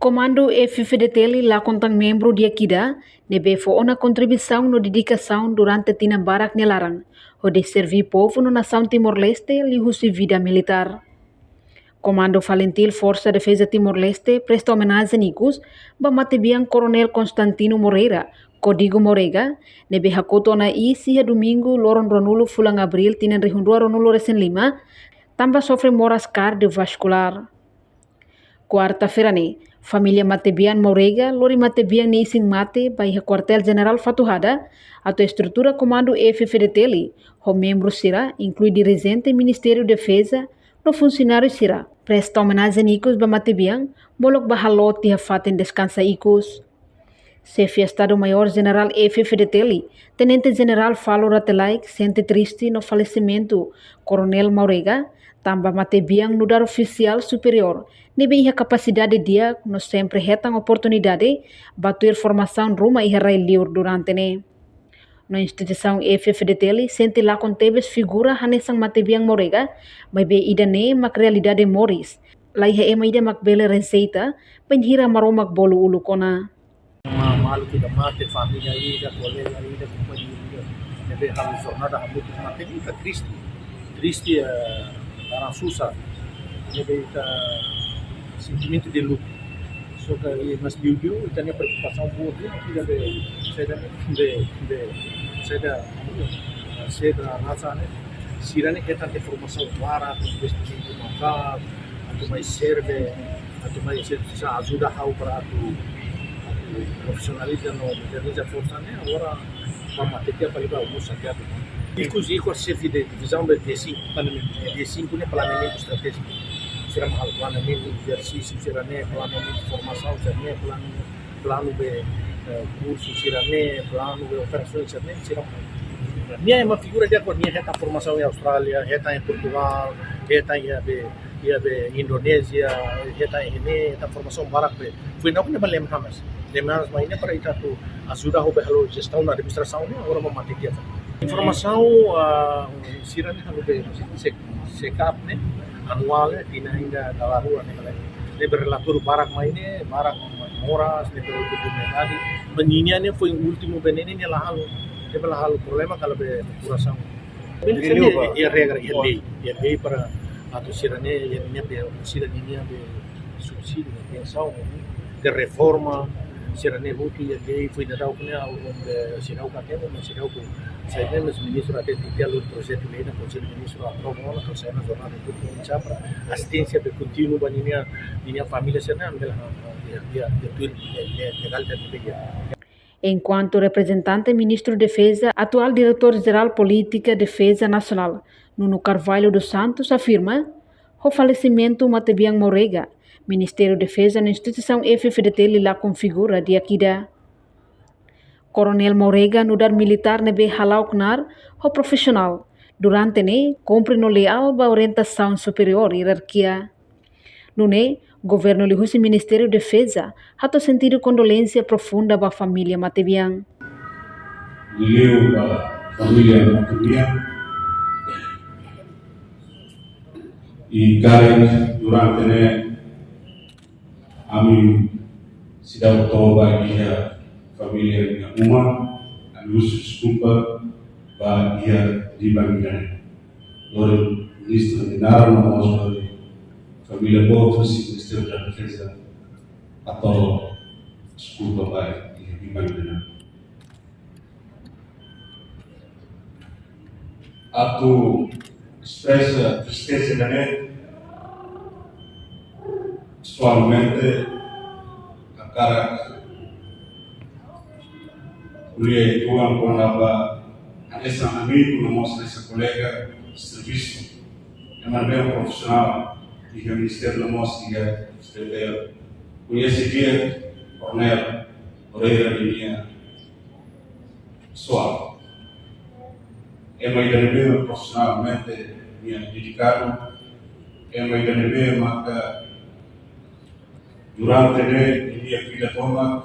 Comando FFDTL lá contang membro dia kida, nebe fo ona contribuição no dedicação durante tina barak nelarang, o de servir povo no nação Timor-Leste li husi vida militar. Comando Valentil Força Defesa Timor-Leste presta homenagem a Nicos, bamatebiang Coronel Constantino Moreira, Código Morega, nebe hakoto na isi domingo loron ronulo fulang abril tinan rihundua ronulo resen lima, tambah sofre moras cardiovascular. Quarta-feira ne, família Matebian Morega, lori Matebian ni ising mate, bai quartel general Fatuhada, atau estrutura comando FFDTL, ho membro sira, inclui dirigente Ministério Defesa, no funcionário sira, presta homenagem a Icos ba Matebian, molok bahalot di hafaten descansa Icos. Chefe Estado-Maior General FFDTL, Tenente General Falo Ratelaik, sente triste no falecimento Coronel Morega, tambah Matebiang nudar oficial superior, nebe iha capacidade dia no sempre hetang oportunidade batuir formação rumah iha rai liur durante ne. No instituição FFDTL, sente lá conteves figura hanesang Matebiang Morega, mas be ida ne mak realidade moris, lá iha ema ida mak bele receita, penhira maromak bolu ulu kona. Malu kita mate família ida, colega ida, companhia ida, nebe halu jornada halu mate ida triste para susah, nebe ita sentimento de luto. Só que mas biu ita ne preocupação boa dia seda rasa ne sirane kita te formação clara, investimento marcado, atau mais serve, atau mais bisa ajuda hau para profissionalizza modernizza forçane agora vamos ter que aplicar o curso aqui inclusive o chefe de divisão de D5 né planejamento estratégico será mal planejamento exercício será né planejamento de formação será né plano de curso será né plano de operações será minha é uma figura de acordo minha reta formação em Austrália reta em Portugal reta em Indonésia reta em Guiné reta formação barak foi não que lembra mais demandas mainnya para kita tu ajuda ho behalo gestão na administração ne agora vamos ter que informação sirane halu be sekap ne anual ne tina ainda da rua ne berlatur barak mainnya barak moras ne pelo comunidade menyinya ne foi o último veneno ne la halu ne pela halu problema kalau be curação e regra e lei para atau sirane ne be sirane ne be subsídio de pensão de reforma sirane buti ya gay foi da punya onde sirau katemo mas sirau ko saya mas ministro até tinha o projeto lei na conselho ministro aprovou na conselho nacional de tudo para assistência de contínuo para minha família será legal da TPG. Enquanto representante ministro de Defesa, atual diretor-geral Política Defesa Nacional, Nuno Carvalho dos Santos, afirma o falecimento Matebiang Morega, Ministério de Defesa na instituição FFDTL lá configura dia kida. Coronel Morega nudar militar nebe halau knar ho profissional. Durante ne cumpre no leal ba orientação superior hierarquia. Nune governo lihusi Ministério de Defesa hato sentido condolência profunda ba família Matebiang. Beliau ba família Matebiang e karen durante ne kami sidang toba dia familia dengan umat anusus kumpa bahagia di bagian lor ministro de Nara nomos familia Botos ministro da Defesa atau kumpa bahagia di bagian atau expressa tristeza da Atualmente, a cara mulher Tuan Conaba, essa amigo, não mostra essa colega de serviço, é uma bem profissional e o Ministério da Mostra que escreveu. Conhece dia, Coronel Moreira de minha pessoal. É uma ideia bem profissionalmente minha dedicado, é uma ideia bem marca durante minha vida toda,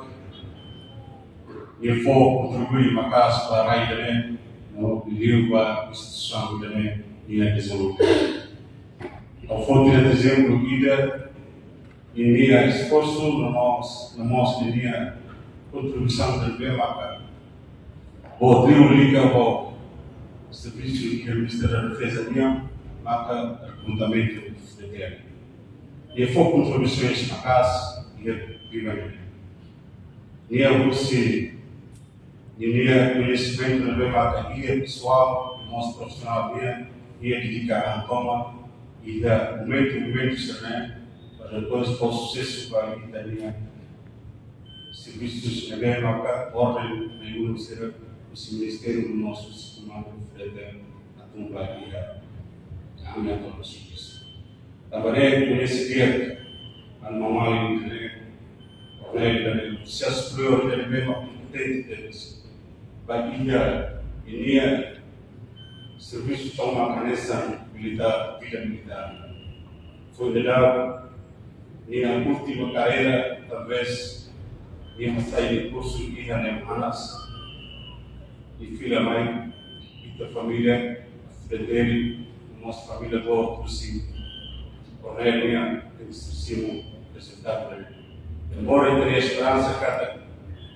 eu vou contribuir para a para a raia no livro para a instituição da minha desenvolvimento. Ao fim de dezembro, e minha esforço na nossa minha contribuição também marca. O trio liga o serviço que o Ministério da Defesa tinha marca recrutamento de terra. E foi contribuições na casa e primeiro. E a você e conhecimento também marca e pessoal, nosso profissional e dedicar a toma e da momento também para depois o sucesso para a Itália. Serviços também marca ordem nenhum ser o ministério do nosso sistema de a tumba e a minha toda serviço. Trabalhei com esse dia a normal e se as prioridades mesmo competente deles bagia e serviço tão macanesa militar, vida militar. Foi legal, minha última carreira, talvez, minha saída de curso e Manas, e filha mãe, e da família, Frederico, nossa família boa, por si, Cornélia, que decidimos apresentar para ele. Embora eu tenha esperança, cada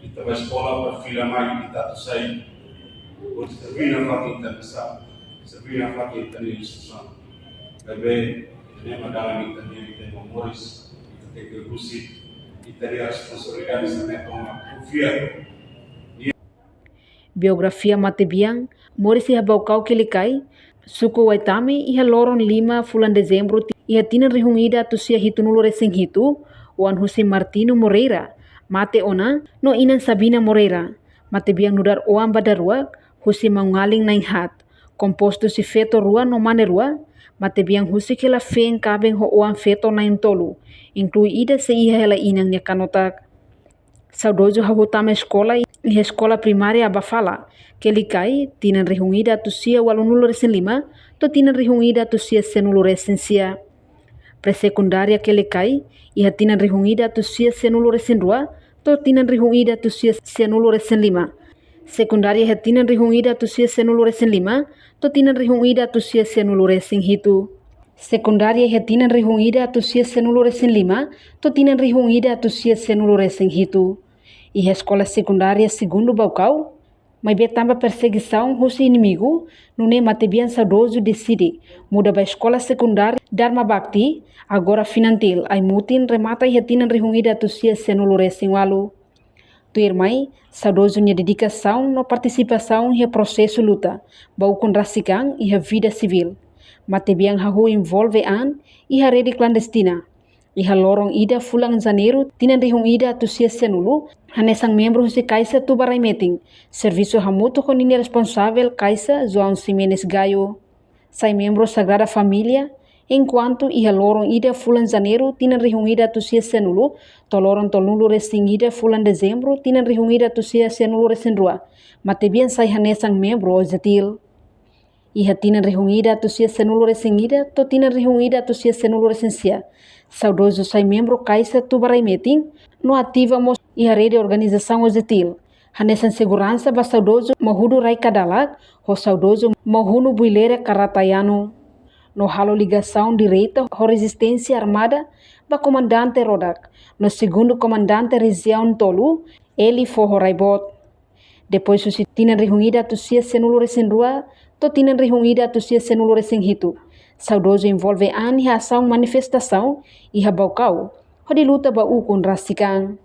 e estava a escola para filha mãe, e está sair, hoje servir na faca internação. Sabia a que tem instrução. Bebê, nem madame também tem memórias, tem que buscar e ter a responsabilidade de tomar confia. Biografia Matebiang, Morisi Habaucau Kelikai, Suku Waitami iha loron 5 bulan Dezembro iha tina rihungida tusia hitunulo resing hitu, Wan Jose Martino Moreira, mate ona no inan Sabina Moreira, Matebiang nudar oam badarua, Jose Mangaling Nainhat. Composto si feto rua no mane rua, Matebiang husi ke la fen kabeng ho oan feto na tolu, inclui ida se iha hela inang nya kanotak. Saudojo hahutama escola iha escola primária Abafala, que likai tinan rihungida tusia walunulo resen 5, to tinan rihungida tusia senulo resen sia. Presecundaria que likai iha tinan rihungida tusia senulo resen 2, to tinan rihungida tusia senulo resen 5. Secundaria hetinan rihungida tusia senulo resen 5, to tinan rihungida tusia senulo resen hitu. Secundaria hetinan rihungida tusia senulo resen 5, to tinan rihungida tusia senulo resen hitu. E a escola secundária segundo Baucau, mas betamba perseguição russo inimigo, no ne Matebiang saudoso decide, muda ba escola secundária Dharma Bhakti, agora finantil, ai mutin remata e hetinan rihungida tusia senulo resen walu. Tu irmãe, saudoso minha dedicação na participação e processo luta, bau com racican e a vida civil. Matebiang hahu envolve e a rede clandestina. E a lorong ida fulang janeiro tinan rihung ida tusia senulu, hanesang membro se kaisa tubarai meeting. Serviço hamuto com ini responsável kaisa João Ximenes Gayo. Sai membro Sagrada Família, enquanto ia lorong ida fulan janeiro tinan rihung ida tusia senulu, tolorong tolulu resing ida fulan dezembro tinan rihung ida tusia senulu resen 2. Matebiang sai hanesang membro ozetil. Iha tinan rihung ida tusia senulu resen ida, to tinan rihung ida tusia senulu resen sia. Saudoso sai membro kaisa tubarai meeting, no ativa mos iha rede organização ozetil. Hanesan segurança ba saudoso mahudu rai kadalak, ho saudoso mahunu builera karatayano. No halo ligação direita ho resistência armada ba comandante Rodak, no segundo comandante região Tolu, ele foi Horaibot. Depois susi tinan rihungida tusia senulo resen 2, to tinan rihungida tusia senulo resen hitu. Saudoso envolve a ação manifestação e a Baucau, ho de luta ba ukun racican.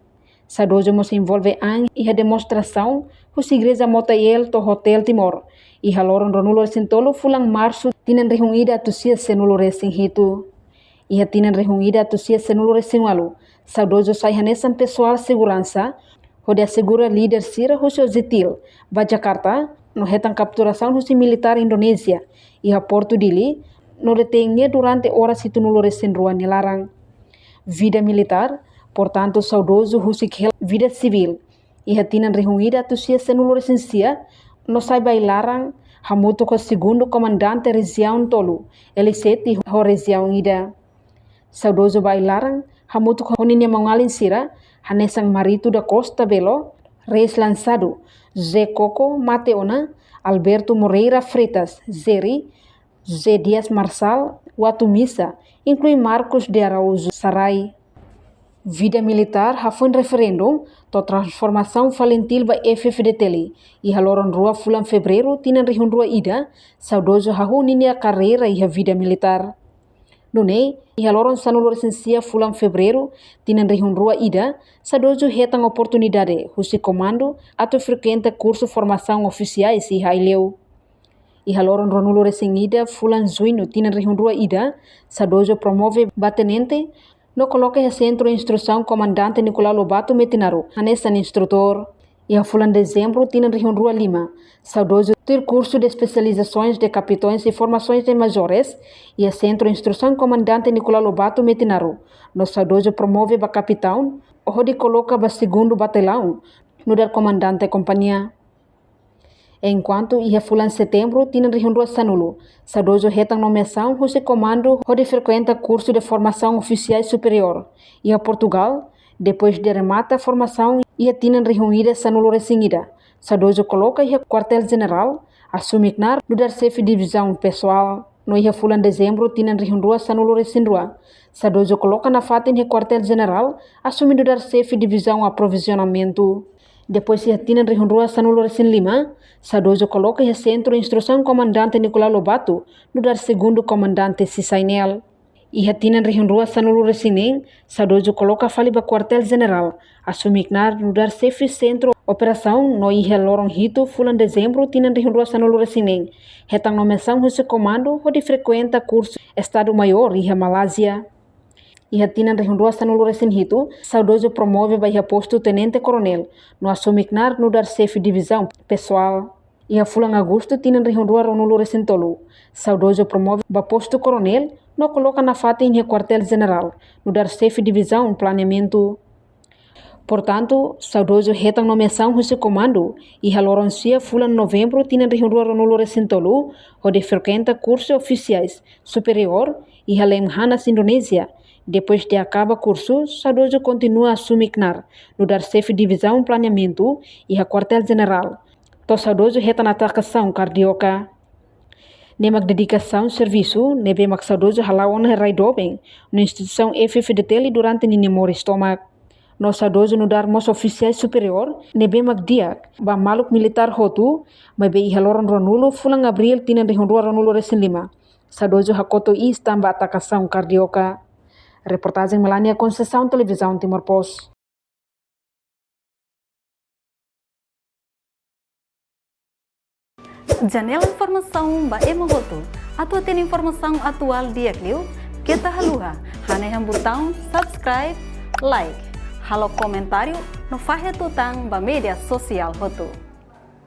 Saudoso mos envolve e a demonstração, ho igreja Motayel to Hotel Timor, e a loron ronulo resen tolo fulang março tinan rihungida tusia senulo resen hitu. E a tinan rihungida tusia senulo resen walu. Saudoso sai hanesan pessoal segurança, ho de assegura líder sira ho zetil, ba Jakarta, no retan capturação ho militar Indonésia, e a Porto Dili, no retengnya durante horas itu nulo resen ruan nilarang. Vida militar, portanto saudoso husik vida civil. Iha tinan rihungida tusia senulo resen sia, no sai bailarang, hamuto ko segundo comandante região Tolu, ele seti ho região ida. Saudoso bailarang, hamuto ko honinya mangalin sira, hanesang Marito da Costa Belo, Reis Lançado, Zé Coco Mateona, Alberto Moreira Freitas, Zeri, José Dias Marçal, Watu Missa, inclui Marcos de Araújo Sarai. Vida militar hafun referendum to transformação falentil ba FFDTL e haloron rua fulan fevereiro tinan rihun rua ida saudoso hahu ninia carreira e vida militar. Nune, e haloron sanulor esensia fulan fevereiro tinan rihun rua ida saudoso hetang oportunidade husi comando atau frequenta curso formação oficiais e haileu. E haloron ronulo resengida fulan junho tinan rihun rua ida saudoso promove batenente no coloca o centro de instrução comandante Nicolau Lobato Metinaro, anesan instrutor. E a fulan dezembro tinan rihun rua lima, saudoso ter curso de especializações de capitães e formações de majores e a centro de instrução comandante Nicolau Lobato Metinaro, no saudoso promove ba capitão, onde coloca ba segundo batalhão, no dar comandante companhia. Enquanto ia fulan setembro tinan rihun rua sanulo, saudoso hetang nomeação husi comando onde frequenta curso de formação oficiais superior. E a Portugal, depois de remata a formação, ia tinan rihun ida sanulo resingida. Saudoso coloca ia quartel general, assumiknar no dar chefe divisão pessoal. No ia fulan dezembro tinan rihun rua sanulo resindrua. Saudoso coloca na fatin ia quartel general, assumi no dar chefe divisão aprovisionamento. Depois ia tinan rihun rua sanulo resin lima, saudoso coloca ia centro de instrução comandante Nicolau Lobato no dar segundo comandante Cisainel. Ia tinan rihun rua sanulo resinen, saudoso coloca fali ba quartel general, assumiknar no dar chefe centro operação no ia lorong hito fulan dezembro tinan rihun rua sanulo resinen. Hetang nomeação husi comando onde frequenta curso Estado Maior ia Malásia. Ia tinan rihun rua sanulo resin hito, saudoso promove ba ia posto tenente coronel, no assumiknar no dar chefe divisão pessoal. Ia fulan agosto tinan rihun rua ronulo resin tolu, saudoso promove ba posto coronel, no coloca na fatin ia quartel general, no dar chefe divisão planeamento. Portanto, saudoso hetang nomeação husi comando e haloron sia fulan novembro tinan rihun rua ronulo resin tolu, onde frequenta curso oficiais superior e halem hanas Indonésia. Depois de acaba curso, saudoso continua a assumiknar no dar chefe divisão planeamento e a quartel general. To saudoso reta na atacação cardíaca. Nemak dedicação serviço, nebe mak saudoso halawan raidobeng na instituição FFDTL durante ninimor estomac. No saudoso no dar mos oficiais superior, nebe mak diak, ba maluk militar hotu, mabe ihaloran ronulo fulang abril tinan rihun rua ronulo resin lima. Saudoso hakoto is tamba atacação cardíaca. Reportagem Melania Conceição, Televisão Timor Post. Janela informação ba emohoto. Atua tem informação atual dia kliu. Kita haluha. Haneham botão subscribe, like. Halo comentário no fahe tutang ba media sosial hoto.